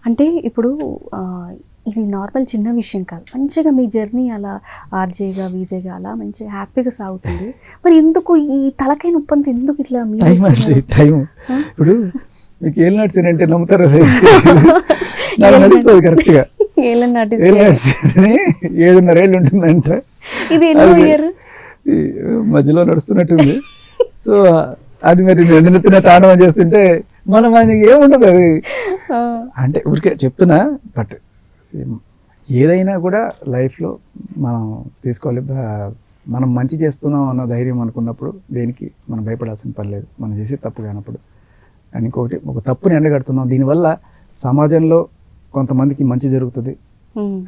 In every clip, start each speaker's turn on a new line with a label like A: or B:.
A: అంటే ఇప్పుడు ఇది నార్మల్ చిన్న విషయం కాదు, మంచిగా మీ జర్నీ అలా ఆర్జేగా విజేగా అలా మంచిగా హ్యాపీగా సాగుతుంది. మరి ఎందుకు ఈ తలకాయ నొప్పి అంతా ఎందుకు ఇట్లా
B: టైం ఇప్పుడు మీకు ఏళ్ళు నడిచారంటే నమ్ముతారో నాకు నడుస్తుంది కరెక్ట్గా. ఏళ్ళు నడిచారని 7.5 ఏళ్ళు ఉంటుందంట,
A: ఇది
B: మధ్యలో నడుస్తున్నట్టుంది. సో అది మరి నిన్నెత్తిన తాండవం చేస్తుంటే మనం ఏముండదు అది. అంటే ఊరికే చెప్తున్నా, బట్ ఏదైనా కూడా లైఫ్లో మనం తీసుకోవాలి. మనం మంచి చేస్తున్నాం అన్న ధైర్యం అనుకున్నప్పుడు దేనికి మనం భయపడాల్సిన పని లేదు, మనం చేసే తప్పు కానప్పుడు. అండ్ ఇంకొకటి, ఒక తప్పుని ఎండగడుతున్నాం, దీనివల్ల సమాజంలో కొంతమందికి మంచి జరుగుతుంది.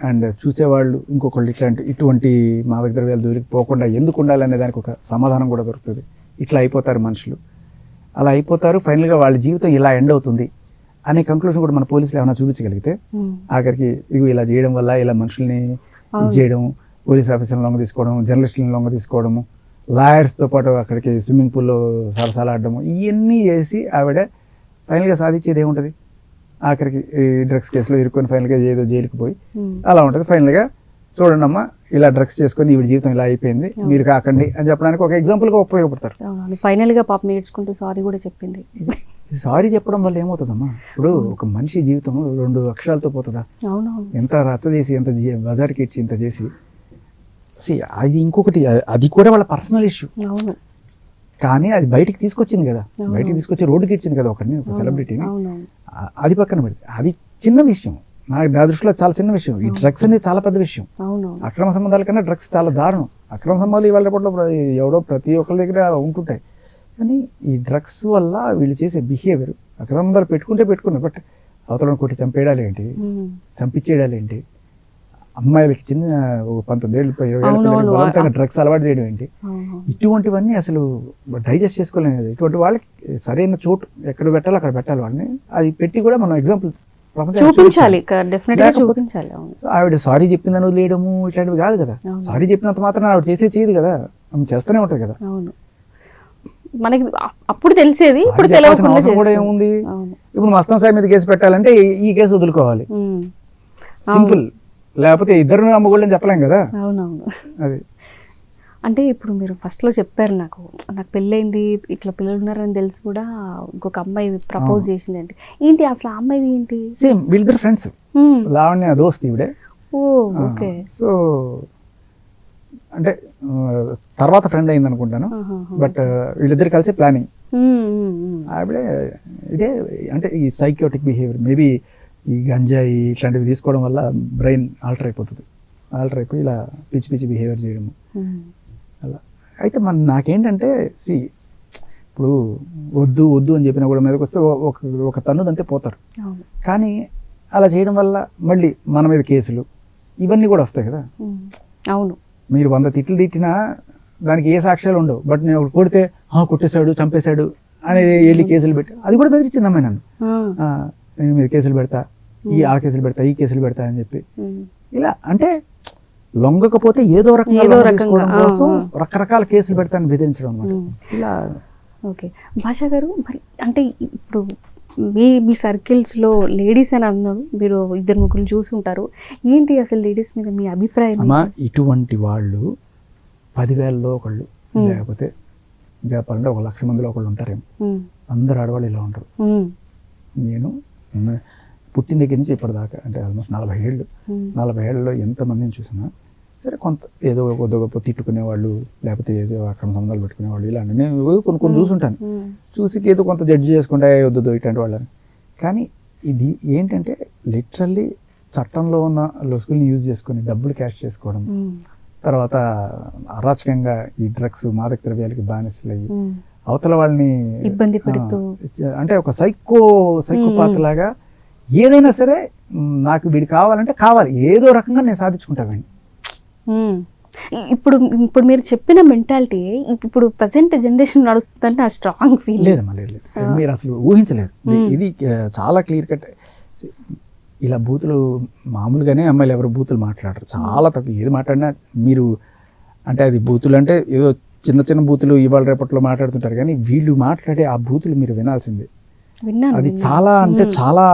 B: అండ్ చూసేవాళ్ళు ఇంకొకళ్ళు ఇటువంటి మాదక ద్రవ్యాల జోలికి పోకుండా ఎందుకు ఉండాలనే దానికి ఒక సమాధానం కూడా దొరుకుతుంది. ఇట్లా అయిపోతారు మనుషులు, అలా అయిపోతారు, ఫైనల్గా వాళ్ళ జీవితం ఇలా ఎండ్ అవుతుంది అనే కంక్లూజన్ కూడా మన పోలీసులు ఏమైనా చూపించగలిగితే, ఆఖరికి ఇగో ఇలా చేయడం వల్ల ఇలా మనుషుల్ని ఇది చేయడం, పోలీస్ ఆఫీసర్ని లొంగ తీసుకోవడం, జర్నలిస్టులను లొంగ తీసుకోవడము, లాయర్స్తో పాటు అక్కడికి స్విమ్మింగ్ పూల్లో సరసాలు ఆడడము, ఇవన్నీ చేసి ఆవిడ ఫైనల్గా సాధించేది ఏముంటుంది? ఆఖరికి ఈ డ్రగ్స్ కేసులో ఇరుక్కొని ఫైనల్గా ఏదో జైలుకి పోయి అలా ఉంటుంది. ఫైనల్గా చూడండి అమ్మా, ఇలా డ్రగ్స్ చేసుకొని ఈవిడ జీవితం ఇలా అయిపోయింది, మీరు కాకండి అని చెప్పడానికి ఒక ఎగ్జాంపుల్గా ఉపయోగపడతారు.
A: ఫైనల్గా పాప నేర్చుకుంటూ సారీ కూడా చెప్పింది.
B: సారీ చెప్పడం వల్ల ఏమవుతుందమ్మా? ఇప్పుడు ఒక మనిషి జీవితం 2 అక్షరాలతో పోతుందా? ఎంత రచ్చ చేసి, ఎంత బజార్కి ఇచ్చి, ఇంత చేసి, అది ఇంకొకటి, అది కూడా వాళ్ళ పర్సనల్ ఇష్యూ. కానీ అది బయటికి తీసుకొచ్చింది కదా, బయటికి తీసుకొచ్చి రోడ్డుకి ఇచ్చింది కదా ఒకరిని, ఒక సెలబ్రిటీని. అది పక్కన పెడితే అది చిన్న విషయం, నా దృష్టిలో చాలా చిన్న విషయం. ఈ డ్రగ్స్ అనేది చాలా పెద్ద విషయం. అక్రమ సంబంధాల కన్నా డ్రగ్స్ చాలా దారుణం. అక్రమ సంబంధాలు ఇవాళ రేపట్లో ఎవడో ప్రతి ఒక్కరి దగ్గర ఉంటుంటాయి, కానీ ఈ డ్రగ్స్ వల్ల వీళ్ళు చేసే బిహేవియర్, అక్రమ సంబంధాలు పెట్టుకున్నారు, బట్ అవతలను కొట్టి చంపేయడాలు ఏంటి, చంపించేయడాలు ఏంటి, అమ్మాయిలకి చిన్న 19 ఏళ్ళు 20 ఏళ్ళ బలవంతంగా డ్రగ్స్ అలవాటు చేయడం ఏంటి, ఇటువంటివన్నీ అసలు డైజెస్ట్ చేసుకోలేనిది. ఇటువంటి వాళ్ళకి సరైన చోటు ఎక్కడ పెట్టాలో అక్కడ పెట్టాలి వాళ్ళని. అది పెట్టి కూడా మనం ఎగ్జాంపుల్
A: చూపించాలి.
B: ఆవిడ సారీ చెప్పిందని వదిలేయడము ఇట్లాంటివి కాదు కదా. సారీ చెప్పినంత మాత్రం ఆవిడ చేయదు కదా, ఆమె చేస్తూనే ఉంటుంది కదా.
A: మనకి అప్పుడు తెలిసేది,
B: కూడా ఏముంది. ఇప్పుడు మస్తాన్ సాయి మీద కేసు పెట్టాలంటే ఈ కేసు వదులుకోవాలి, సింపుల్. లేకపోతే ఇద్దరు అమ్మగోళ్ళని చెప్పలేం కదా. అది
A: అంటే ఇప్పుడు మీరు ఫస్ట్లో చెప్పారు, నాకు పెళ్ళైంది, ఇట్లా పిల్లలు ఉన్నారని తెలిసి కూడా ఇంకొక అమ్మాయి ప్రపోజ్ చేసింది అంటే ఏంటి అసలు? ఆ అమ్మాయిది ఏంటి?
B: సేమ్ వీళ్ళిద్దరు ఫ్రెండ్స్, లావణ్య దోస్త్ ఇవిడే.
A: ఓకే.
B: సో అంటే తర్వాత ఫ్రెండ్ అయింది అనుకుంటాను, బట్ వీళ్ళిద్దరు కలిసి ప్లానింగ్. ఆవిడే ఇదే అంటే ఈ సైకోటిక్ బిహేవియర్, మేబీ ఈ గంజాయి ఇట్లాంటివి తీసుకోవడం వల్ల బ్రెయిన్ ఆల్టర్ అయిపోయి ఇలా పిచ్చి బిహేవియర్ చేయడము అలా. అయితే నాకేంటంటే ఇప్పుడు వద్దు అని చెప్పినా కూడా మీదకి వస్తే ఒక తన్నుదంతే పోతారు. కానీ అలా చేయడం వల్ల మళ్ళీ మన మీద కేసులు ఇవన్నీ కూడా వస్తాయి కదా.
A: అవును, మీరు
B: 100 తిట్లు తిట్టినా దానికి ఏ సాక్ష్యాలు ఉండవు, బట్ నేను ఒకటి కొడితే కొట్టేశాడు, చంపేశాడు అని వెళ్ళి కేసులు పెట్టి, అది కూడా బెదిరించింది అమ్మాయి నన్ను. నేను మీద కేసులు పెడతా, ఆ కేసులు పెడతా, ఈ కేసులు పెడతా అని చెప్పి ఇలా. అంటే లొంగకపోతే ఏదో రకంగా తీసుకోవడం కోసం రకరకాల కేసులు పెడతాను, బెదిరించడం అనమాట ఇలా.
A: ఓకే భాషా గారు, మరి అంటే ఇప్పుడు మీ సర్కిల్స్లో లేడీస్ అని అన్నారు, మీరు 2-3 చూసి ఉంటారు, ఏంటి అసలు లేడీస్ మీద మీ అభిప్రాయం?
B: అమ్మా, ఇటువంటి వాళ్ళు 10,000లో ఒకళ్ళు, లేకపోతే ఇంకా చెప్పాలంటే 1,00,000 మందిలో ఒకళ్ళు ఉంటారేమో. అందరు ఆడవాళ్ళు ఇలా ఉంటారు. నేను పుట్టిన దగ్గర నుంచి ఇప్పటిదాకా అంటే ఆల్మోస్ట్ 40 ఏళ్ళలో ఎంతమందిని చూసినా సరే, కొంత ఏదో గొప్ప తిట్టుకునేవాళ్ళు, లేకపోతే ఏదో అక్రమ సంబంధాలు పెట్టుకునేవాళ్ళు, ఇలా నేను కొన్ని చూసుంటాను. చూసి ఏదో కొంత జడ్జి చేసుకుంటే వద్దు ఇట్లాంటి వాళ్ళని. కానీ ఇది ఏంటంటే లిటరల్లీ చట్టంలో ఉన్న లొసుగుల్ని యూజ్ చేసుకొని డబ్బులు క్యాష్ చేసుకోవడం, తర్వాత అరాచకంగా ఈ డ్రగ్స్ మాదక ద్రవ్యాలకి బానిసలయ్యి అవతల వాళ్ళని
A: ఇబ్బంది పెడుతూ,
B: అంటే ఒక సైకోపాత్ లాగా ఏదైనా సరే నాకు వీడు కావాలి, ఏదో రకంగా నేను సాధించుకుంటానండి.
A: ఇప్పుడు మీరు చెప్పిన మెంటాలిటీ ఇప్పుడు ప్రజెంట్ జనరేషన్ నడుస్తుందంటే ఆ స్ట్రాంగ్ ఫీల్
B: లేదమ్మా. లేదు, మీరు అసలు ఊహించలేరు. ఇది చాలా క్లియర్ కట్. ఇలా బూతులు మామూలుగానే అమ్మాయిలు ఎవరు బూతులు మాట్లాడరు, చాలా తక్కువ. ఏది మాట్లాడినా మీరు అంటే అది బూతులు అంటే ఏదో చిన్న బూతులు ఇవాళ రేపట్లో మాట్లాడుతుంటారు, కానీ వీళ్ళు మాట్లాడే ఆ బూతులు మీరు వినాల్సిందే.
A: విన్నాను.
B: అది చాలా అంటే చాలా,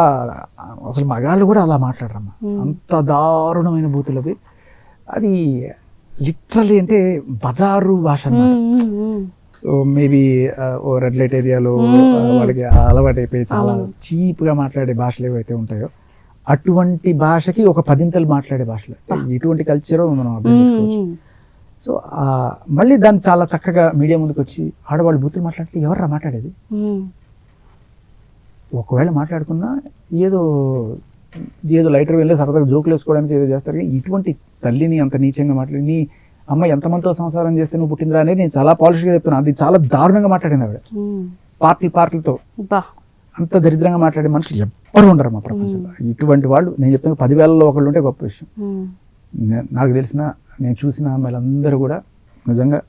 B: అసలు మగాళ్ళు కూడా అలా మాట్లాడరమ్మా, అంత దారుణమైన బూతులు అవి. అది లిటరలీ అంటే బజారు భాష అన్నమాట. సో మేబీ ఓ రెడ్ లైట్ ఏరియాలో వాళ్ళకి అలవాటు అయిపోయి చాలా చీప్గా మాట్లాడే భాషలు ఏవైతే ఉంటాయో అటువంటి భాషకి ఒక 10 మాట్లాడే భాషలు, ఇటువంటి కల్చర్ మనం అర్థం చేసుకోవచ్చు. సో మళ్ళీ దాన్ని చాలా చక్కగా మీడియా ముందుకు వచ్చి ఆడవాళ్ళు బూతులు మాట్లాడితే ఎవర్రా మాట్లాడేది, ఒకవేళ మాట్లాడుకున్నా ఏదో లైటర్ వెళ్ళి సరదాగా జోకులు వేసుకోవడానికి ఏదో చేస్తారు. ఇటువంటి తల్లిని అంత నీచంగా మాట్లాడి, నీ అమ్మ ఎంతమందితో సంసారం చేస్తే నువ్వు పుట్టిందిరా అనేది నేను చాలా పాలిష్గా చెప్తున్నా. అది చాలా దారుణంగా మాట్లాడింది ఆవిడ. పార్టీలతో అంత దరిద్రంగా మాట్లాడే మనుషులు ఎవ్వరు ఉండరు మా ప్రపంచంలో. ఇటువంటి వాళ్ళు నేను చెప్తాను 10,000లో ఒకళ్ళు ఉంటే గొప్ప విషయం. నాకు తెలిసిన, నేను చూసిన అమ్మాయిలందరూ కూడా నిజంగా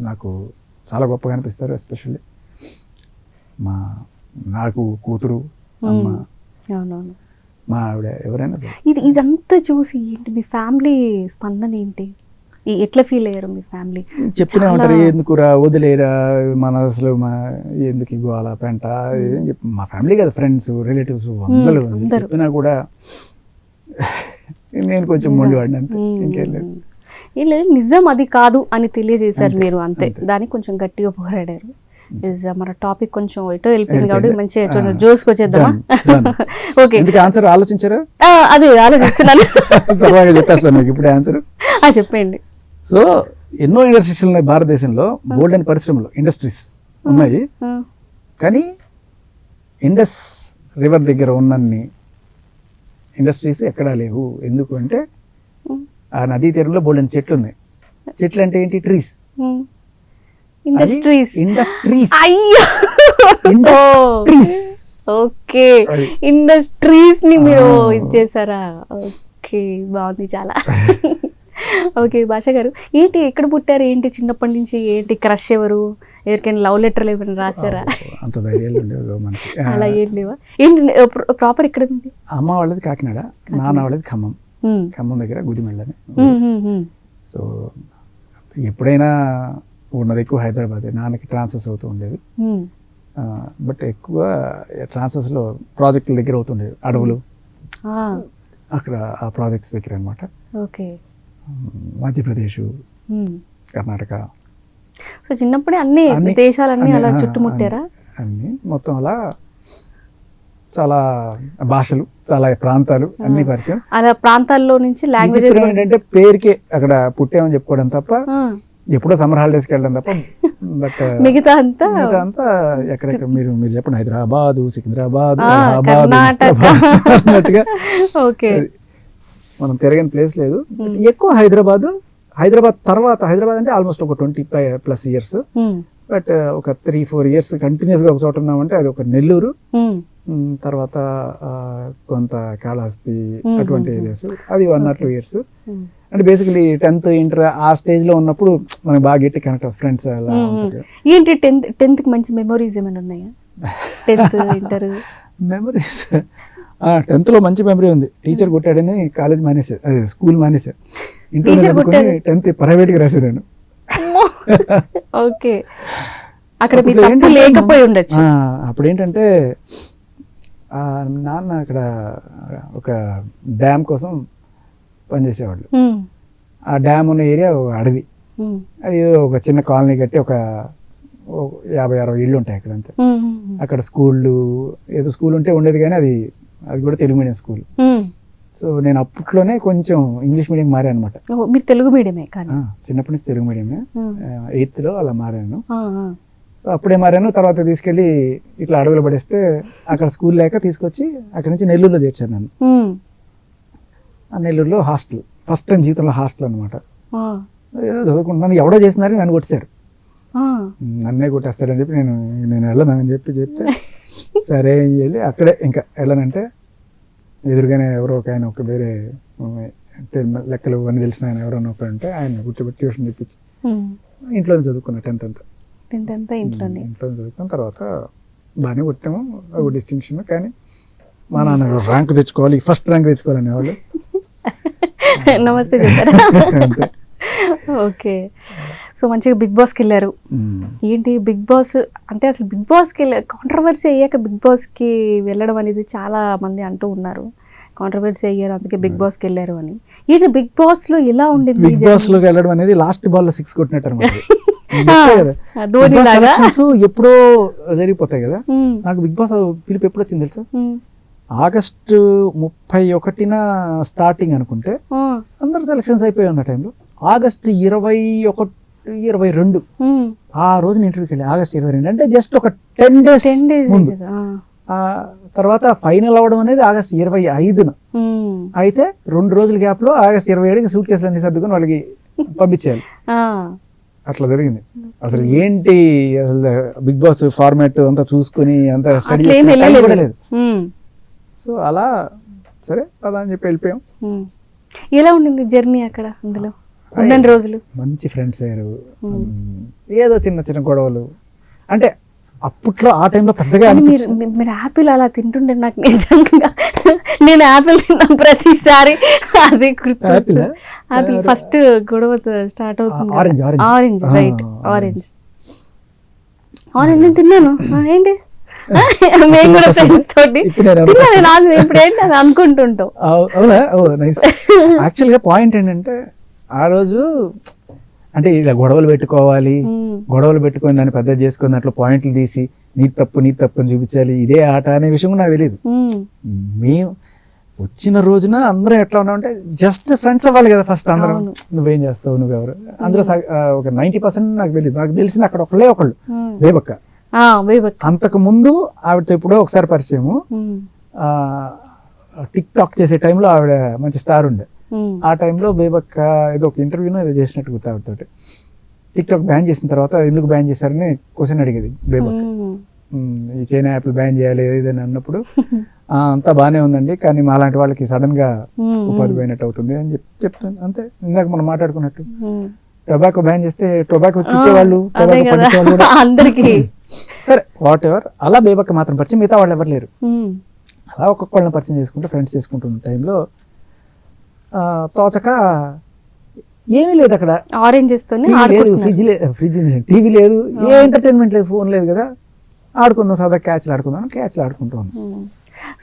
B: నాకు చాలా గొప్పగా అనిపిస్తారు. ఎస్పెషల్లీ నాకు కూతురు, అమ్మ, మా ఆవిడ, ఎవరైనా సరే.
A: ఇదంతా చూసి ఏంటి మీ ఫ్యామిలీ స్పందన ఏంటి, ఎట్లా ఫీల్ అయ్యారు మీ ఫ్యామిలీ?
B: చెప్తూనే ఉంటారు, ఎందుకురా వదిలేరా, మన అసలు ఎందుకు గోల పెంట అని చెప్పి. మా ఫ్యామిలీ కదా, ఫ్రెండ్స్, రిలేటివ్స్ అందరూ చెప్పినా కూడా నేను కొంచెం మొండివాడిని అంతే, ఇంకేం లేదు.
A: నిజం అది కాదు అని తెలియజేశారు మీరు అంతే, దానికి కొంచెం గట్టిగా పోరాడారు. మన టాపిక్ కొంచెం ఎటో వెళ్ళిపోయింది కాబట్టి మంచిగా జోస్కి వచ్చేద్దామా? ఓకే,
B: ఆన్సర్ ఆలోచించారా?
A: అదే ఆలోచిస్తున్నాను.
B: సరదాగా చెప్పేస్తాను మీకు ఇప్పుడు ఆన్సర్.
A: చెప్పండి.
B: సో ఎన్నో ఇండస్ట్రీస్ ఉన్నాయి భారతదేశంలో, గోల్డెన్ పరిశ్రమలు, ఇండస్ట్రీస్ ఉన్నాయి. కానీ ఇండస్ రివర్ దగ్గర ఉన్నన్ని ఇండస్ట్రీస్ ఎక్కడా లేవు. ఎందుకు అంటే ఆ నదీ తీరంలో బోల్డెన్ చెట్లు ఉన్నాయి. చెట్లు అంటే ఏంటి? ట్రీస్. ఇండస్ట్రీస్.
A: ఓకే, ఇండస్ట్రీస్ ని మీరు ఇచ్చేసారా? ఓకే, బాగుంది చాలా. ఓకే భాషా గారు, ఏంటి ఎక్కడ పుట్టారు, ఏంటి చిన్నప్పటి నుంచి ఏంటి క్రష్ ఎవరు, ఎవరికైనా లవ్ లెటర్లు ఏమైనా రాశారా?
B: అంత ధైర్యాలు ఉండేవి మనకి.
A: అలా ఏం లేవా? ఏంటి ప్రాపర్ ఎక్కడ ఉంది?
B: అమ్మ వాళ్ళది కాకినాడ, నాన్న వాళ్ళది ఖమ్మం. ఖమ్మం దగ్గర గుదిమెళ్ళని. సో ఎప్పుడైనా ఉన్నది ఎక్కువ హైదరాబాద్. నాన్నకి ట్రాన్స్ఫర్స్ అవుతూ ఉండేవి, బట్ ఎక్కువ ట్రాన్స్ఫర్స్లో ప్రాజెక్టుల దగ్గర అవుతుండేవి, అడవులు అక్కడ ఆ ప్రాజెక్ట్స్ దగ్గర అనమాట.
A: ఓకే,
B: మధ్యప్రదేశ్, కర్ణాటక.
A: సో చిన్నప్పుడే అన్ని దేశాలన్నీ అలా చుట్టుముట్టారా?
B: అన్ని మొత్తం అలా చాలా భాషలు, చాలా ప్రాంతాలు అన్ని పరిచయం.
A: అలా ప్రాంతాల్లో నుంచి లాంగ్వేజ్
B: ఏంటంటే పేరుకే అక్కడ పుట్టామని చెప్పుకోవడం తప్ప, ఎప్పుడో సమ్మర్ హాలిడేస్కి వెళ్ళడం తప్ప. బట్
A: మిగతా అంతా
B: ఎక్కడెక్కడ మీరు చెప్పండి, హైదరాబాద్, సికింద్రాబాద్, అన్నట్టుగా మనం తిరగని ప్లేస్ లేదు. ఎక్కువ హైదరాబాద్ తర్వాత, హైదరాబాద్ అంటే ఆల్మోస్ట్ ఒక 20+ ఇయర్స్. బట్ ఒక 3-4 ఇయర్స్ కంటిన్యూస్ గా ఒక చోట ఉన్నామంటే అది ఒక నెల్లూరు, తర్వాత కొంత కాళహస్తి, అటువంటి ఏరియాస్. అది 1 or 2 ఇయర్స్. అంటే బేసికలీ 10th ఇంటర్ ఆ స్టేజ్ లో ఉన్నప్పుడు మనకి బాగా గట్టి కనెక్ట్ ఫ్రెండ్స్ అలా.
A: ఏంటి 10th కి మంచి మెమోరీస్ ఏమైనా ఉన్నాయా? 10th ఇంటర్
B: మెమరీస్ 10th లో మంచి మెమరీ ఉంది. టీచర్ కొట్టాడని కాలేజ్ మానేశారు, అదే స్కూల్ మానేశారు. ఇంట్లో చదువుకుని 10th ప్రైవేట్ గా రాశాను.
A: ఓకే, అక్కడ లేకపోయి ఉండొచ్చు.
B: అప్పుడు ఏంటంటే నాన్న అక్కడ ఒక డ్యామ్ కోసం పనిచేసేవాళ్ళు. ఆ డ్యామ్ ఉన్న ఏరియా ఒక అడవి, అది ఒక చిన్న కాలనీ కట్టి ఒక 50-60 ఇళ్ళు ఉంటాయి అక్కడ అంతే. అక్కడ స్కూళ్ళు, ఏదో స్కూల్ ఉంటే ఉండేది కానీ అది కూడా తెలుగు మీడియం స్కూల్. సో నేను అప్పట్లోనే కొంచెం ఇంగ్లీష్ మీడియం మారాను అనమాట.
A: మీరు తెలుగు మీడియమే?
B: చిన్నప్పటి నుంచి తెలుగు మీడియమే, 8th లో అలా మారాను. సో అప్పుడే మారాను. తర్వాత తీసుకెళ్ళి ఇట్లా అడవులు పడేస్తే అక్కడ స్కూల్ లేక తీసుకొచ్చి అక్కడ నుంచి నెల్లూరులో చేర్చాను నన్ను. ఆ నెల్లూరులో హాస్టల్, ఫస్ట్ టైం జీవితంలో హాస్టల్ అనమాట. ఏదో చదువుకుంటున్నాను, ఎవడో చేసినారని నన్ను కొట్టేశారు. నన్నే కొట్టేస్తారని చెప్పి నేను వెళ్ళను అని చెప్తే సరే అని చెప్పి అక్కడే ఇంకా వెళ్ళనంటే ఎదురుగానే ఎవరో ఒక ఆయన, ఒక వేరే లెక్కలు అని తెలిసిన ఆయన ఎవరైనా ఒక ఉంటే ఆయన కూర్చోబెట్టి ట్యూషన్ చెప్పించి ఇంట్లోనే చదువుకున్నా. 10th అంతా ఇంట్లోనే చదువుకున్న తర్వాత బాగానే కొట్టాము, ఒక డిస్టింక్షన్. కానీ మా నాన్న ఫస్ట్ ర్యాంక్ తెచ్చుకోవాలి అనేవాళ్ళు.
A: నమస్తే
B: అంతే.
A: ఓకే. సో మంచిగా బిగ్ బాస్కి వెళ్ళారు. ఏంటి బిగ్ బాస్ అంటే అసలు బిగ్ బాస్కి కాంట్రవర్సీ అయ్యాక బిగ్ బాస్కి వెళ్ళడం అనేది చాలా మంది అంటూ ఉన్నారు. కాంట్రవర్సీ అయ్యారు అందుకే బిగ్ బాస్కి వెళ్ళారు అని. ఏంటి బిగ్ బాస్ లో ఎలా ఉండింది?
B: బిగ్ బాస్ లోకి వెళ్ళడం అనేది లాస్ట్ బాల్ లో 6 కొట్టినట్టు అనమాట. ఎప్పుడో జరిగిపోతాయి కదా. నాకు బిగ్ బాస్ పిలుపు ఎప్పుడు వచ్చింది తెలుసా? ఆగస్టు 31న స్టార్టింగ్ అనుకుంటే అందరు సెలక్షన్స్ అయిపోయి ఉన్న టైంలో ఆగస్టు 21, 22 ఆ రోజున ఇంటర్వ్యూకి వెళ్ళి ఆగస్టు 22 అంటే జస్ట్ ఒక 10 days ముందు. తర్వాత ఫైనల్ అవ్వడం అనేది ఆగస్టు 25న అయితే 2 రోజుల గ్యాప్ లో ఆగస్టు 27కి సూట్ కేసులు అన్ని సర్దుకొని వాళ్ళకి పంపించేయాలి. అట్లా జరిగింది. అసలు ఏంటి అసలు బిగ్ బాస్ ఫార్మాట్ అంతా చూసుకుని అంతా స్టడీ లేదు. సో అలా సరే పదా అని చెప్పి వెళ్ళిపోయాం.
A: ఎలా ఉండింది జర్నీ అక్కడ? అందులో ఉన్న రోజులు
B: మంచి ఫ్రెండ్స్ అయ్యారు. ఏదో చిన్న చిన్న గొడవలు అంటే అప్పట్లో ఆ టైంలో పెద్దగా.
A: మీరు యాపిల్ అలా తింటుండే నాకు నిజంగా నేను యాపిల్ తిన్నా ప్రతిసారి అది గుర్తు. అది ఫస్ట్ గొడవ స్టార్ట్ అవుతుంది. ఆరెంజ్ రైట్, ఆరెంజ్ నేను తిన్నాను. ఏంటి మేము కూడా ఫ్రెండ్స్ తోటి తిన్నాను ఇప్పుడు ఏంటి అది అనుకుంటుంటాం.
B: అవునా? ఓ నైస్. యాక్చువల్గా పాయింట్ ఏంటంటే ఆ రోజు అంటే ఇలా గొడవలు పెట్టుకోవాలి, గొడవలు పెట్టుకొని దాన్ని పెద్ద చేసుకొని దాంట్లో పాయింట్లు తీసి నీ తప్పు అని చూపించాలి, ఇదే ఆట అనే విషయం నాకు తెలియదు. మేము వచ్చిన రోజున అందరం ఎట్లా ఉన్నామంటే జస్ట్ ఫ్రెండ్స్ అవ్వాలి కదా ఫస్ట్. అందరం నువ్వేం చేస్తావు, నువ్వెవరు, అందరూ ఒక 90% నాకు తెలియదు. నాకు తెలిసింది అక్కడ ఒకళ్ళు బేబక్క. అంతకు ముందు ఆవిడతో ఎప్పుడో ఒకసారి పరిచయము. టిక్ టాక్ చేసే టైంలో ఆవిడ మంచి స్టార్ ఉండే. ఆ టైంలో బేబక్క ఏదో ఒక ఇంటర్వ్యూనో ఏదో చేసినట్టు గుర్తు ఆవిడతోటి. టిక్ టాక్ బ్యాన్ చేసిన తర్వాత ఎందుకు బ్యాన్ చేశారని క్వశ్చన్ అడిగేది బేబక్క. ఈ చైనా యాప్లు బ్యాన్ చేయాలి ఏదైనా అన్నప్పుడు అంతా బాగానే ఉందండి కానీ మా లాంటి వాళ్ళకి సడన్ గా ఉపాధి పోయినట్టు అవుతుంది అని చెప్తాను. అంతే, ఇందాక మనం మాట్లాడుకున్నట్టు టొబాకో బ్యాన్ చేస్తే టొబాకో చుట్టేవాళ్ళు, టొబాకో పండించేవాళ్ళు అందరికి సరే వాట్ ఎవర్. అలా బేబక్క మాత్రం పరిచయం, మిగతా వాళ్ళు ఎవరు లేరు. అలా ఒక్కొక్కళ్ళని పరిచయం చేసుకుంటూ ఫ్రెండ్స్ చేసుకుంటున్న టైంలో తోచక ఏమీ లేదు అక్కడ.
A: ఆరెంజెస్
B: లేదు, ఫ్రిడ్జ్ టీవీ లేదు, ఏ ఎంటర్టైన్మెంట్ లేదు, ఫోన్ లేదు కదా. ఆడుకుందాం సదా క్యాచ్లు ఆడుకుంటూ ఉన్నాం.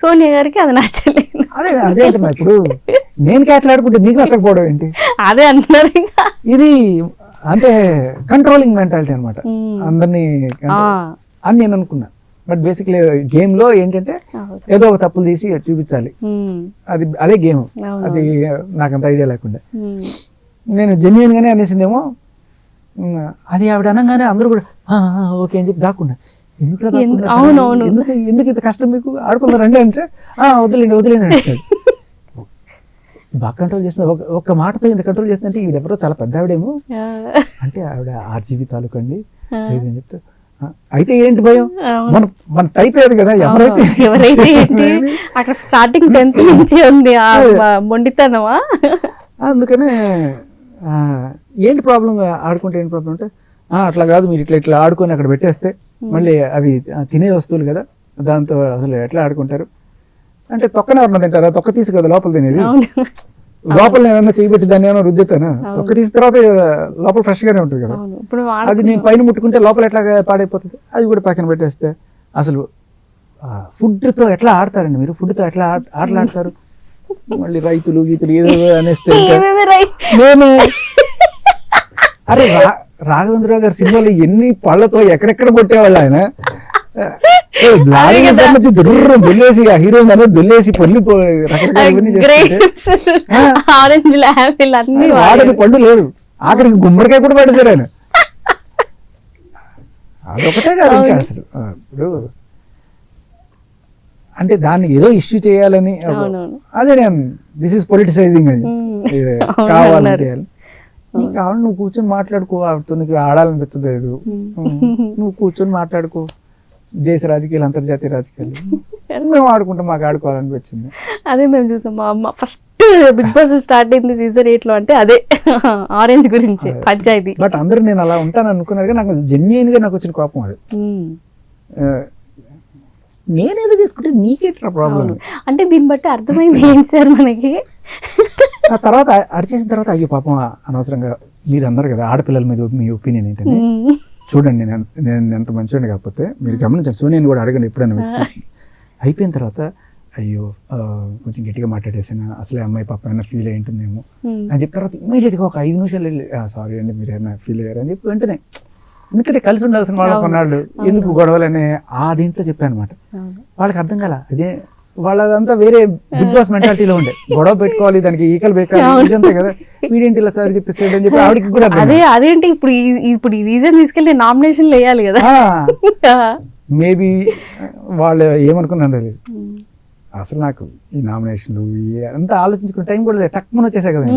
A: సోనియా గారికి అది నచ్చలేదు.
B: అదే అంటున్నా. ఇప్పుడు నేను క్యాచ్లు ఆడుకుంటే నీకు నచ్చకపోవడం ఏంటి?
A: అదే అంటున్నారు.
B: ఇది అంటే కంట్రోలింగ్ మెంటాలిటీ అనమాట అందరినీ అని నేను అనుకున్నా. బట్ బేసిక్లీ గేమ్ లో ఏంటంటే ఏదో ఒక తప్పులు తీసి చూపించాలి, అదే గేమ్. అది నాకంత ఐడియా లేకుండా నేను జెన్యున్ గానే అనేసిందేమో. అది ఆవిడ అనగానే అందరూ కూడా ఓకే అని చెప్పి దాక్కున్నా. ఎందుకు ఇంత కష్టం మీకు, ఆడుకుంటారండి అంటే వదిలేండి అంటాడు. బాగా కంట్రోల్ చేస్తుంది. ఒక్క మాటతో ఇంత కంట్రోల్ చేస్తుందంటే ఈవిడెవరో చాలా పెద్ద ఆవిడేమో అంటే ఆవిడ ఆర్జీవి తాలూకండి లేదని చెప్తా. అయితే ఏంటి భయం, మన టైప్ లేదు కదా. ఎవరైతే
A: అక్కడ స్టార్టింగ్ 10th నుంచి ఉంది మొండితనమా.
B: అందుకనే ఏంటి ప్రాబ్లం, ఆడుకుంటే ఏంటి ప్రాబ్లం అంటే అట్లా కాదు, మీరు ఇట్లా ఆడుకొని అక్కడ పెట్టేస్తే మళ్ళీ అవి తినే వస్తువులు కదా, దాంతో అసలు ఎట్లా ఆడుకుంటారు అంటే తొక్కనే ఎవరన్నా తింటారా, తొక్క తీసి కదా లోపల తినేది. లోపల నేనన్నా చేయబెట్టి దాన్ని ఏమన్నా రుద్దుతానా, తొక్క తీసిన తర్వాత లోపల ఫ్రెష్ గానే ఉంటుంది కదా. అది నేను పైన ముట్టుకుంటే లోపల ఎట్లా పాడైపోతుంది, అది కూడా పక్కన పెట్టేస్తే. అసలు ఫుడ్తో ఎట్లా ఆడతారండి మీరు, ఫుడ్తో ఎట్లా ఆటలు ఆడతారు. మళ్ళీ రైతులు గీతులు ఏదో అనేస్తే నేను అరే రాఘవేంద్రరావు గారి సినిమాలో ఎన్ని పళ్ళతో ఎక్కడెక్కడ కొట్టేవాళ్ళు ఆయన. దొల్లేసి హీరోయిన్ అనేది దొల్లేసి పళ్ళు వాడని పండు లేదు, ఆఖరికి గుమ్మడికాయ కూడా పడేశారు ఆయన. అదొకటే కాదు ఇంకా అసలు. ఇప్పుడు అంటే దాన్ని ఏదో ఇష్యూ చేయాలని అదే నేను దిస్ ఈస్ పొలిటిసైజింగ్ అని కావాలని చేయాలి. నీకు కావాలి నువ్వు కూర్చొని మాట్లాడుకో, ఆవిడతో నీకు ఆడాలనిపించలేదు, నువ్వు కూర్చొని మాట్లాడుకో. దేశ రాజకీయాలు, అంతర్జాతీయ రాజకీయాలు మేము ఆడుకుంటాం, మాకు ఆడుకోవాలనిపించింది.
A: అదే మేము చూసాం. మా అమ్మ ఫస్ట్ బిగ్ బాస్ స్టార్ట్ అయింది సీజన్ 8 లో అంటే అదే ఆరెంజ్ గురించి పంచాయతీ.
B: బట్ అందరూ నేను అలా ఉంటాను అనుకున్నారు, నాకు జెన్యూన్ గా నాకు వచ్చిన కోపం అది. నేనేదో చేసుకుంటే నీకేట్రా ప్రాబ్లం.
A: అంటే దీన్ని బట్టి అర్థమైంది ఏంటి సార్ మనకి.
B: ఆ తర్వాత అడిచేసిన తర్వాత అయ్యో పాపం అనవసరంగా మీరు అన్నారు కదా ఆడపిల్లల మీద మీ ఒపీనియన్ ఏంటని. చూడండి నేను ఎంత మంచివాడిని కాకపోతే మీరు గమనించండి, సోనియాని కూడా అడగండి ఎప్పుడైనా. అయిపోయిన తర్వాత అయ్యో కొంచెం గట్టిగా మాట్లాడేసాను, అసలే అమ్మాయి పాప ఏమైనా ఫీల్ అయి ఉంటుందేమో అని చెప్పిన తర్వాత ఇమ్మీడియట్గా ఒక 5 నిమిషాలు వెళ్ళి సారీ అండి మీరు ఏమైనా ఫీల్ అయ్యారు అని చెప్పి వెంటనే, ఎందుకంటే కలిసి ఉండాల్సిన వాళ్ళ కొన్నాళ్ళు ఎందుకు గొడవలనే ఆ దీంట్లో చెప్పాను అనమాట. వాళ్ళకి అర్థం కాల, అదే వాళ్ళదంతా వేరే బిగ్ బాస్ మెంటాలిటీలో ఉండే, గొడవ పెట్టుకోవాలి దానికి ఈకలు పెట్టాలి ఇదంతా కదా, వీడేంటి ఇలా సార్ చెప్పేసాడు అని చెప్పి ఆవిడకి కూడా
A: అదేంటి ఇప్పుడు ఈ రీజన్ తీసుకెళ్ళి నామినేషన్ వేయాలి కదా.
B: మేబీ వాళ్ళు ఏమనుకున్నాను తెలియదు. అసలు నాకు ఈ నామినేషన్లు అంతా ఆలోచించుకునే టైం కూడా లేదు, టక్మని వచ్చేసాయి కదా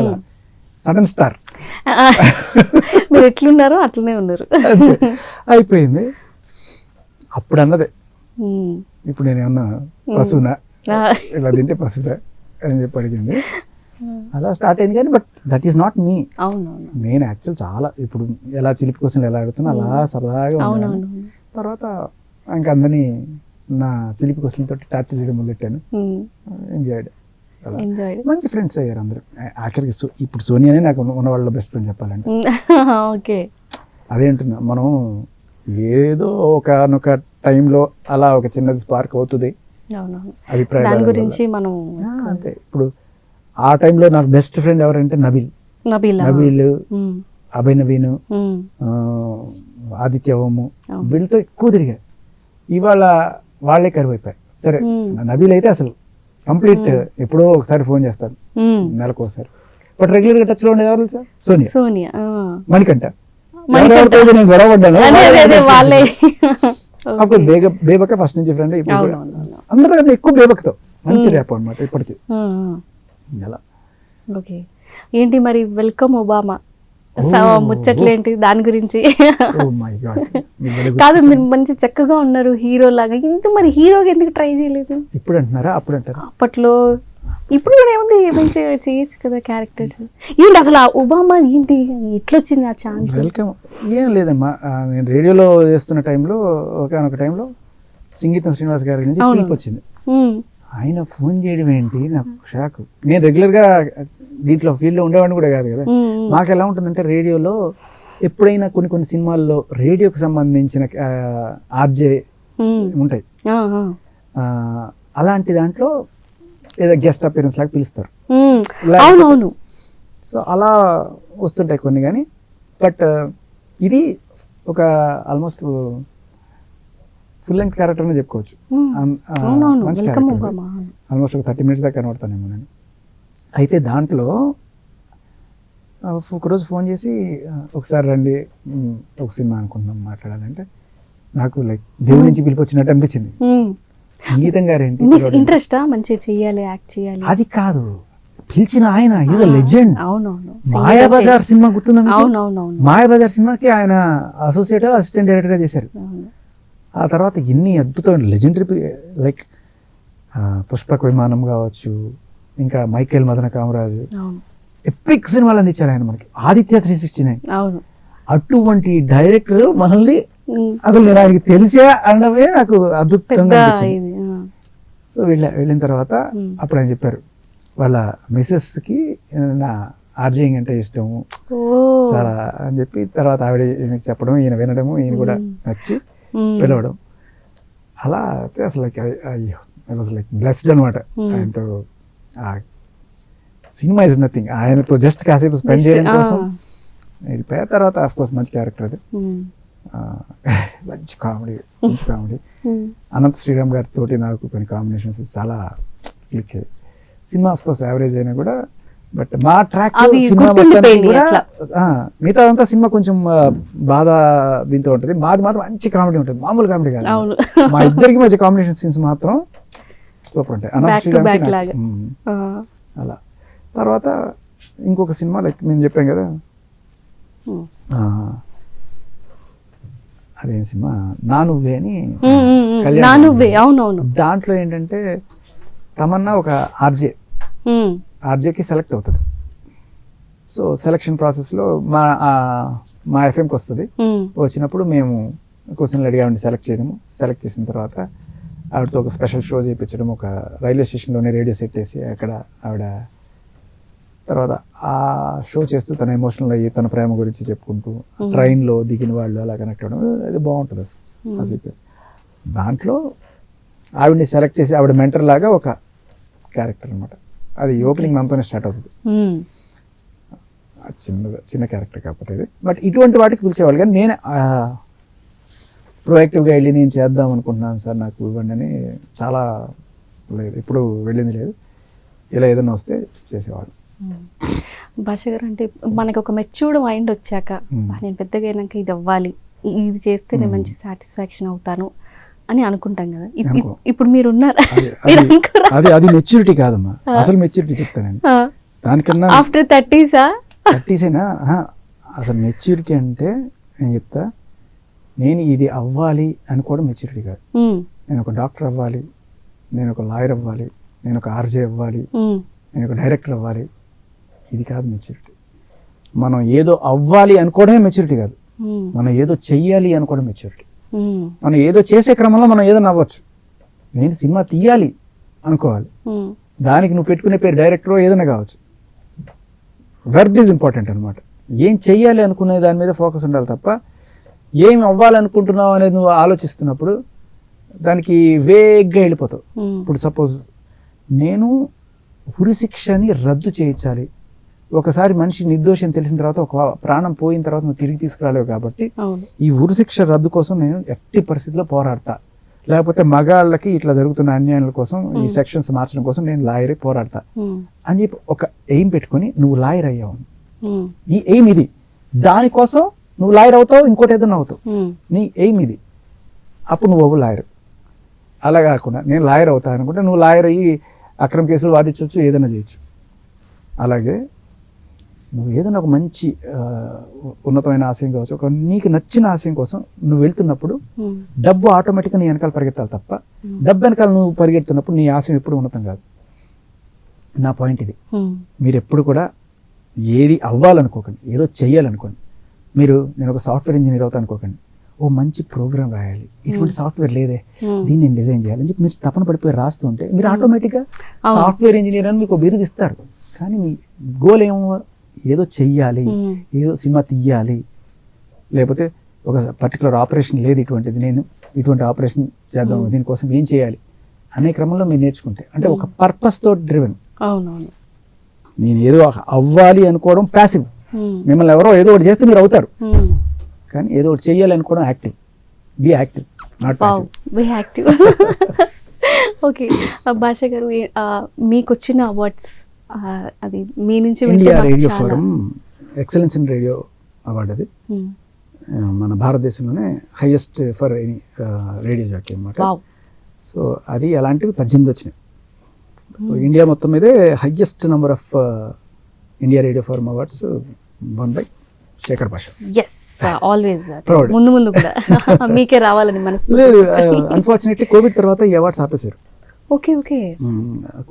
B: అలా సడన్ స్టార్.
A: మీరు ఎట్లున్నారో అట్లనే ఉన్నారు.
B: అయిపోయింది. అప్పుడు అన్నదే ఇప్పుడు నేను ఏమన్నా పశువునా ఇలా తింటే పశువుదా అని చెప్పి అడిగింది. అలా స్టార్ట్ అయింది కానీ but that is not me. నేను యాక్చువల్ చాలా ఇప్పుడు ఎలా చిలిపి కోసం ఎలా ఆడుతున్నా అలా సరదాగా ఉన్నాను. తర్వాత ఇంకా అందరినీ నా చిలిపి కోసం తోటి టార్చర్ చేయడం మొదలెట్టాను. ఎంజాయ్డ్. మంచి ఫ్రెండ్స్ అయ్యారు అందరూ. ఆఖరికి ఇప్పుడు సోనియానే నాకు ఉన్న వాళ్ళ బెస్ట్ ఫ్రెండ్ చెప్పాలంటే.
A: ఓకే,
B: అదే అంటున్నా, మనం ఏదో ఒకనొక టైంలో అలా ఒక చిన్నది స్పార్క్ అవుతుంది అభిప్రాయం
A: గురించి మనం
B: అంతే. ఇప్పుడు ఆ టైంలో నాకు బెస్ట్ ఫ్రెండ్ ఎవరంటే నబీల్, అభయ్ నవీన్, ఆదిత్య ఓము, వీళ్ళతో ఎక్కువ తిరిగా. ఇవాళ వాళ్ళే కరువు అయిపోయాయి. సరే నబీల్ అయితే అసలు కంప్లీట్ ఎప్పుడో ఒకసారి ఫోన్ చేస్తాను, నెలకు ఒకసారి. బట్ రెగ్యులర్ గా టచ్ లో ఉండేది ఎవరు సార్? సోనియా, మణికంఠ. నేను గొడవ పడ్డాను, బేబక్క ఫస్ట్ నుంచి ఫ్రెండ్. ఇప్పుడు అందరికన్నా ఎక్కువ బేబక్తో మంచి ర్యాప్ అనమాట ఇప్పటికీ. ఎలా
A: ఏంటి మరి వెల్కమ్ ఒబామా ముచ్చట్లేంటి దాని గురించి? కాదు, మీరు మంచి చక్కగా ఉన్నారు హీరో లాగా. ఇంత మరి హీరోగా ఎందుకు ట్రై చేయలేదు?
B: ఇప్పుడు అంటున్నారా? అప్పుడు అంటారా?
A: అప్పట్లో. ఇప్పుడు కూడా ఏముంది, మంచిగా చేయొచ్చు కదా క్యారెక్టర్స్. ఏంటి అసలు ఆ ఒబామా ఏంటి ఎట్లొచ్చింది ఆ ఛాన్స్?
B: వెల్కమ్ ఏం లేదమ్మా, నేను రేడియోలో చేస్తున్న టైంలో ఒకనొక టైంలో సంగీతం శ్రీనివాస్ గారి నుంచి పిలుపు వచ్చింది. ఆయన ఫోన్ చేయడం ఏంటి నాకు షాక్. నేను రెగ్యులర్గా దీంట్లో ఫీల్డ్లో ఉండేవాడిని కూడా కాదు కదా. మాకు ఎలా ఉంటుందంటే రేడియోలో ఎప్పుడైనా కొన్ని సినిమాల్లో రేడియోకి సంబంధించిన ఆర్జే ఉంటాయి, అలాంటి దాంట్లో ఏదో గెస్ట్ అపియరెన్స్ లాగా పిలుస్తారు. సో అలా వస్తుంటాయి కొన్ని. కానీ బట్ ఇది ఒక ఆల్మోస్ట్ ఫుల్ లెంగ్త్ క్యారెక్టర్ అని చెప్పుకోవచ్చు. మంచి క్యారెక్టర్, ఆల్మోస్ట్ ఒక 30 minutes దాకా కనబడతానేమో నేను. అయితే దాంట్లో ఒకరోజు ఫోన్ చేసి ఒకసారి రండి ఒక సినిమా అనుకుంటున్నాం మాట్లాడాలంటే, నాకు లైక్ దేవుడి నుంచి పిలిపొచ్చినట్టు అనిపించింది. సంగీతం గారేంటి
A: ఇంట్రెస్టా మంచిగా చెయ్యాలి, యాక్ట్ చేయాలి అది
B: కాదు, పిలిచిన ఆయన is a legend. Mayabazar cinema గుర్తుందా? మాయాబజార్ సినిమాకి ఆయన అసోసియేట్ అసిస్టెంట్ డైరెక్టర్ గా చేశారు. ఆ తర్వాత ఎన్ని అద్భుతమైన లెజెండరీ లైక్ పుష్పక విమానం కావచ్చు, ఇంకా మైకేల్ మదన కామరాజు, ఎపిక్ సినిమాలు అందించారు ఆయన మనకి. ఆదిత్య 369, అటువంటి డైరెక్టర్ మనల్ని అసలు నేను ఆయనకి తెలిసే అనడమే నాకు అద్భుతంగా అనిపించింది. సో వెళ్ళిన తర్వాత అప్పుడు ఆయన చెప్పారు వాళ్ళ మిసెస్కి నా ఆర్జేయింగ్ అంటే ఇష్టము చాలా అని చెప్పి, తర్వాత ఆవిడ ఈయనకి చెప్పడం, ఈయన వినడము, ఈయన కూడా నచ్చి పిలవడం. అలా అసలు లైక్ బ్లెస్డ్ అనమాట ఆయనతో. సినిమా ఇస్ నథింగ్, ఆయనతో జస్ట్ కాసేపు స్పెండ్ చేయడం కోసం వెళ్ళిపోయా. తర్వాత ఆఫ్ కోర్స్ మంచి క్యారెక్టర్ అది, మంచి కామెడీ. అనంత శ్రీరామ్ గారితో నాకు కొన్ని కాంబినేషన్స్ చాలా క్లిక్ అయ్యాయి. సినిమా ఆఫ్ కోర్స్ యావరేజ్ అయినా కూడా, బట్ మా ట్రాక్ సినిమా మొత్తానికి కూడా మిగతా అంతా సినిమా కొంచెం బాధ దీంతో ఉంటుంది, మాది మాత్రం మంచి కామెడీ ఉంటుంది, మామూలు కామెడీ కాదు. మా ఇద్దరికి మధ్య కాంబినేషన్ సీన్స్ మాత్రం సూపర్ ఉంటాయి. అనంత శ్రీరామ్ అలా. తర్వాత ఇంకొక సినిమా లైక్ నేను చెప్పాను కదా, అదేం సినిమా నా నువ్వే అని, దాంట్లో ఏంటంటే తమన్నా ఒక ఆర్జేకి సెలెక్ట్ అవుతుంది. సో సెలెక్షన్ ప్రాసెస్లో మా ఎఫ్ఎంకి వస్తుంది. వచ్చినప్పుడు మేము క్వశ్చన్లు అడిగామండి సెలెక్ట్ చేయడము. సెలెక్ట్ చేసిన తర్వాత ఆవిడతో ఒక స్పెషల్ షో చేయించడం, ఒక రైల్వే స్టేషన్లోనే రేడియో సెట్ వేసి అక్కడ ఆవిడ తర్వాత ఆ షో చేస్తూ తన ఎమోషనల్ అయ్యి తన ప్రేమ గురించి చెప్పుకుంటూ ట్రైన్లో దిగిన వాళ్ళు అలా కనెక్ట్ అవ్వడం అది బాగుంటుంది ఆ సీక్వెన్స్. దాంట్లో ఆవిడని సెలెక్ట్ చేసి ఆవిడ మెంటర్ లాగా ఒక క్యారెక్టర్ అనమాట. అది ఓపెనింగ్ మనతోనే స్టార్ట్ అవుతుంది. చిన్న క్యారెక్టర్ కాకపోతే ఇది, బట్ ఇటువంటి వాటికి పిలిచేవాళ్ళు. కానీ నేను ప్రొయాక్టివ్గా వెళ్ళి నేను చేద్దాం అనుకుంటున్నాను సార్ నాకు ఇవ్వండి అని చాలా లేదు, ఇప్పుడు వెళ్ళింది లేదు. ఇలా ఏదైనా వస్తే చేసేవాళ్ళు.
A: భాష గారు అంటే మనకు ఒక మెచ్యూర్డ్ మైండ్ వచ్చాక నేను పెద్దగా అయినాక ఇది అవ్వాలి, ఇది చేస్తే నేను మంచి సాటిస్ఫాక్షన్ అవుతాను అని అనుకుంటాం కదా. ఇప్పుడు మీరు ఉన్నారా?
B: అది మెచ్యూరిటీ కాదమ్మా, అసలు మెచ్యూరిటీ చెప్తానండి. దానికన్నా
A: ఆఫ్టర్ 30s
B: అసలు మెచ్యూరిటీ అంటే నేను చెప్తా, నేను ఇది అవ్వాలి అనుకోవడం మెచ్యూరిటీ కాదు. నేను ఒక డాక్టర్ అవ్వాలి, నేను ఒక లాయర్ అవ్వాలి, నేను ఒక ఆర్జే అవ్వాలి, నేను ఒక డైరెక్టర్ అవ్వాలి, ఇది కాదు మెచ్యూరిటీ. మనం ఏదో అవ్వాలి అనుకోవడమే మెచ్యూరిటీ కాదు, మనం ఏదో చెయ్యాలి అనుకోవడం మెచ్యూరిటీ. మనం ఏదో చేసే క్రమంలో మనం ఏదైనా అవ్వచ్చు. నేను సినిమా తీయాలి అనుకోవాలి, దానికి నువ్వు పెట్టుకునే పేరు డైరెక్టరో ఏదైనా కావచ్చు. వర్బ్ ఈజ్ ఇంపార్టెంట్ అనమాట. ఏం చెయ్యాలి అనుకునే దాని మీద ఫోకస్ ఉండాలి తప్ప ఏం అవ్వాలనుకుంటున్నావు అనేది నువ్వు ఆలోచిస్తున్నప్పుడు దానికి వేగ్గా వెళ్ళిపోతావు. ఇప్పుడు సపోజ్ నేను ఉరిశిక్షని రద్దు చేయించాలి, ఒకసారి మనిషి నిర్దోషం తెలిసిన తర్వాత, ఒక ప్రాణం పోయిన తర్వాత నువ్వు తిరిగి తీసుకురాలేవు కాబట్టి ఈ ఉరిశిక్ష రద్దు కోసం నేను ఎట్టి పరిస్థితిలో పోరాడతా, లేకపోతే మగాళ్ళకి ఇట్లా జరుగుతున్న అన్యాయాల కోసం ఈ సెక్షన్స్ మార్చడం కోసం నేను లాయర్ పోరాడతా అని చెప్పి ఒక ఎయిమ్ పెట్టుకొని నువ్వు లాయర్ అయ్యావు. నీ ఎయిమ్ ఇది, దానికోసం నువ్వు లాయర్ అవుతావు, ఇంకోటి ఏదైనా అవుతావు. నీ ఎయిమ్ ఇది, అప్పుడు నువ్వు లాయర్. అలా కాకుండా నేను లాయర్ అవుతా అనుకుంటే నువ్వు లాయర్ అయ్యి అక్రమ కేసులు వాదించవచ్చు, ఏదైనా చేయొచ్చు. అలాగే నువ్వు ఏదైనా ఒక మంచి ఉన్నతమైన ఆశయం కావచ్చు, ఒక నీకు నచ్చిన ఆశయం కోసం నువ్వు వెళ్తున్నప్పుడు డబ్బు ఆటోమేటిక్గా నీ వెనకాల పరిగెత్తాలి తప్ప డబ్బు వెనకాల నువ్వు పరిగెడుతున్నప్పుడు నీ ఆశయం ఎప్పుడు ఉన్నతం కాదు. నా పాయింట్ ఇది. మీరు ఎప్పుడు కూడా ఏది అవ్వాలనుకోకండి, ఏదో చెయ్యాలనుకోండి. నేను ఒక సాఫ్ట్వేర్ ఇంజనీర్ అవుతా అనుకోకండి, ఓ మంచి ప్రోగ్రామ్ రాయాలి, ఇటువంటి సాఫ్ట్వేర్ లేదే, దీన్ని నేను డిజైన్ చేయాలి అని చెప్పి మీరు తపన పడిపోయి రాస్తుంటే మీరు ఆటోమేటిక్గా సాఫ్ట్వేర్ ఇంజనీర్ అని మీకు బిరుదు ఇస్తారు. కానీ మీ గోల్ ఏమో ఏదో చెయ్యాలి, ఏదో సినిమా తీయాలి, లేకపోతే ఒక పర్టికులర్ ఆపరేషన్ లేదు ఇటువంటిది, నేను ఇటువంటి ఆపరేషన్ చేద్దాం, దీనికోసం ఏం చేయాలి అనే క్రమంలో మీరు నేర్చుకుంటే, అంటే ఒక పర్పస్తో డ్రివెన్. నేను ఏదో అవ్వాలి అనుకోవడం ప్యాసివ్, మిమ్మల్ని ఎవరో ఏదో ఒకటి చేస్తే మీరు అవుతారు, కానీ ఏదో ఒకటి చెయ్యాలి అనుకోవడం active. Be active, not passive.
A: Be active. Okay Basha గారు, మీకు వచ్చిన అవార్డ్స్ అది మీ నుంచి
B: India radio forum excellence in radio award. అది మన భారతదేశంలోనే highest for any radio jockey అన్నమాట. సో అది అలాంటివి 18 వచ్చినాయి. సో ఇండియా మొత్తం మీదే highest number of India radio forum awards won by Shekhar Basha.
A: ముందు కూడా మీకే రావాలని మనసు
B: లేదు. అన్ఫార్చునేట్లీ కోవిడ్ తర్వాత ఈ అవార్డ్స్ ఆపేశారు.
A: Okay okay.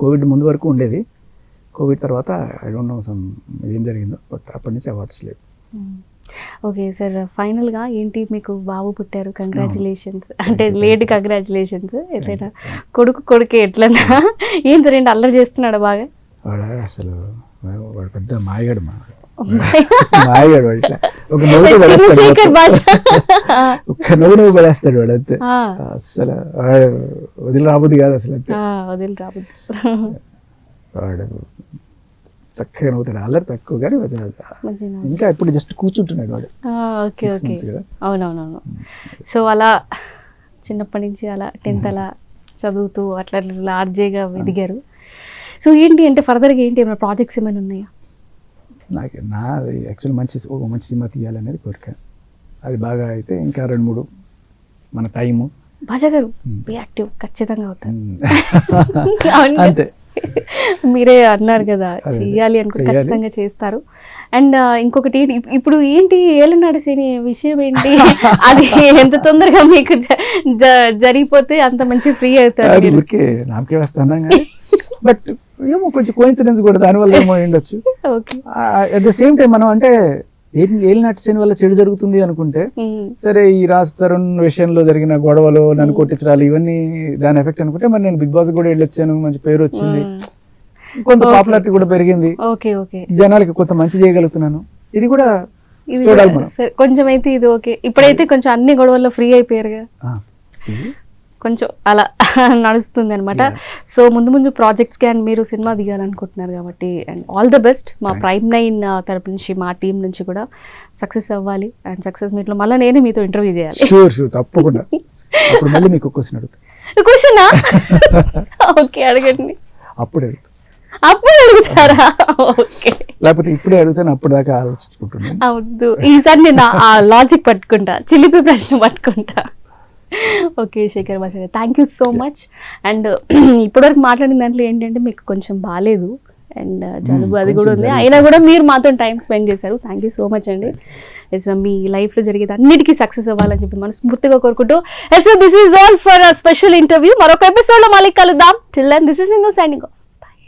B: కోవిడ్ ముందు వరకు ఉండేది, కోవిడ్ తర్వాత ఐ డోంట్ నో ఏం జరిగిందో, బట్ అప్పటి నుంచి అవార్డ్స్ లేవు.
A: ఓకే సార్, ఫైనల్గా ఏంటి, మీకు బాబు పుట్టారు, కంగ్రాచులేషన్స్. అంటే లేట్ కంగ్రాచులేషన్స్. ఎట్లయినా కొడుకే ఎట్లన్నా ఏం జరిగింది, అల్లరి చేస్తున్నాడు బాగా?
B: వాడు పెద్ద మాయగాడు, మాయగాడు. వాడు ఇట్లా ఒక నవ్వు పడేస్తాడు, ఒక్క నవ్వు పడేస్తాడు వాడు అంతే. అసలు వాడు వదిలి రాబోద్ది కాదు అసలు, అంతే
A: వదిలి రాబోద్ది.
B: వాడు చక్కగా నవ్వుతాడు, అల్లరి తక్కువ కానీ ఇంకా ఇప్పుడు జస్ట్ కూర్చుంటున్నాడు వాడు.
A: అవునవునవును. సో అలా చిన్నప్పటి నుంచి అలా 10th అలా చదువుతూ అట్లా ఆర్జేగా ఎదిగారు. సో ఏంటి అంటే ఫర్దర్గా ఏంటి, ఏమైనా ప్రాజెక్ట్స్ ఏమైనా ఉన్నాయా?
B: నాది యాక్చువల్లీ మంచి సినిమా తీయాలనేది కోరిక. అది బాగా అయితే ఇంకా 2-3 మన టైము.
A: భాష గారు యాక్టివ్ ఖచ్చితంగా అవుతారు
B: అంతే.
A: మీరే అన్నారు కదా చెయ్యాలి అనుకుంటే ఖచ్చితంగా చేస్తారు. అండ్ ఇంకొకటి, ఇప్పుడు ఏంటి ఏలనాడు శని విషయం ఏంటి, అది ఎంత తొందరగా మీకు జరిగిపోతే అంత మంచి ఫ్రీ అవుతారు.
B: నాకే వస్తాను, బట్ ఏమో కొంచెం కోఇన్సిడెన్స్ కూడా దానివల్ల ఏమో ఉండొచ్చు. అట్ ద సేమ్ టైం మనం అంటే ఏలినాటి శని వల్ల చెడు జరుగుతుంది అనుకుంటే సరే ఈ రాజ్ తరుణ్ విషయంలో జరిగిన గొడవలు నన్ను కొట్టించడాలు ఇవన్నీ దాని ఎఫెక్ట్ అనుకుంటే మరి నేను బిగ్ బాస్ కూడా వెళ్ళొచ్చాను, మంచి పేరు వచ్చింది, కొంత పాపులారిటీ కూడా పెరిగింది,
A: ఓకే ఓకే
B: జనాలకి కొంత మంచి చేయగలుగుతున్నాను, ఇది కూడా చూడాలి మనం.
A: కొంచెం అయితే ఇది ఓకే. ఇప్పుడైతే కొంచెం అన్ని గొడవల్లో ఫ్రీ అయిపోయారుగా, కొంచెం అలా నడుస్తుంది అనమాట. సో ముందు ముందు ప్రాజెక్ట్స్కి అండ్ మీరు సినిమా దిగాలనుకుంటున్నారు కాబట్టి అండ్ ఆల్ ద బెస్ట్. మా Prime9 తరపు నుంచి మా టీం నుంచి కూడా సక్సెస్ అవ్వాలి అండ్ సక్సెస్ మీట్లో మళ్ళీ నేనే మీతో ఇంటర్వ్యూ చేయాలి.
B: షూర్ తప్పకుండా. అప్పుడు మళ్ళీ మీకు క్వశ్చన్ అడుగుతా.
A: క్వశ్చనా? ఓకే అడగండి.
B: అప్పుడు అడుగుతా.
A: అప్పుడు అడుగుతారా? ఓకే.
B: లేకపోతే ఇప్పుడే అడుగుతాను, అప్పుడు దాకా ఆలోచించుకుంటున్నాను.
A: అవుద్దు, ఈసారి నేను ఆ లాజిక్ పట్టుకుంటా, చిలిపి ప్రశ్న పట్టుకుంటా. ఓకే శేఖర్ భాష గారు, thank you so much. And ఇప్పటివరకు మాట్లాడిన దాంట్లో ఏంటంటే మీకు కొంచెం బాగాలేదు అండ్ జలుబు అది కూడా ఉంది, అయినా కూడా మీరు మాతో టైం స్పెండ్ చేశారు. థ్యాంక్ యూ సో మచ్ అండి. మీ లైఫ్లో జరిగేది అన్నిటికీ సక్సెస్ అవ్వాలని చెప్పి మనస్ఫూర్తిగా కోరుకుంటూ this is all for special interview. మరొక ఎపిసోడ్లో మళ్ళీ కలుద్దాం. Till then this is Indu signing of.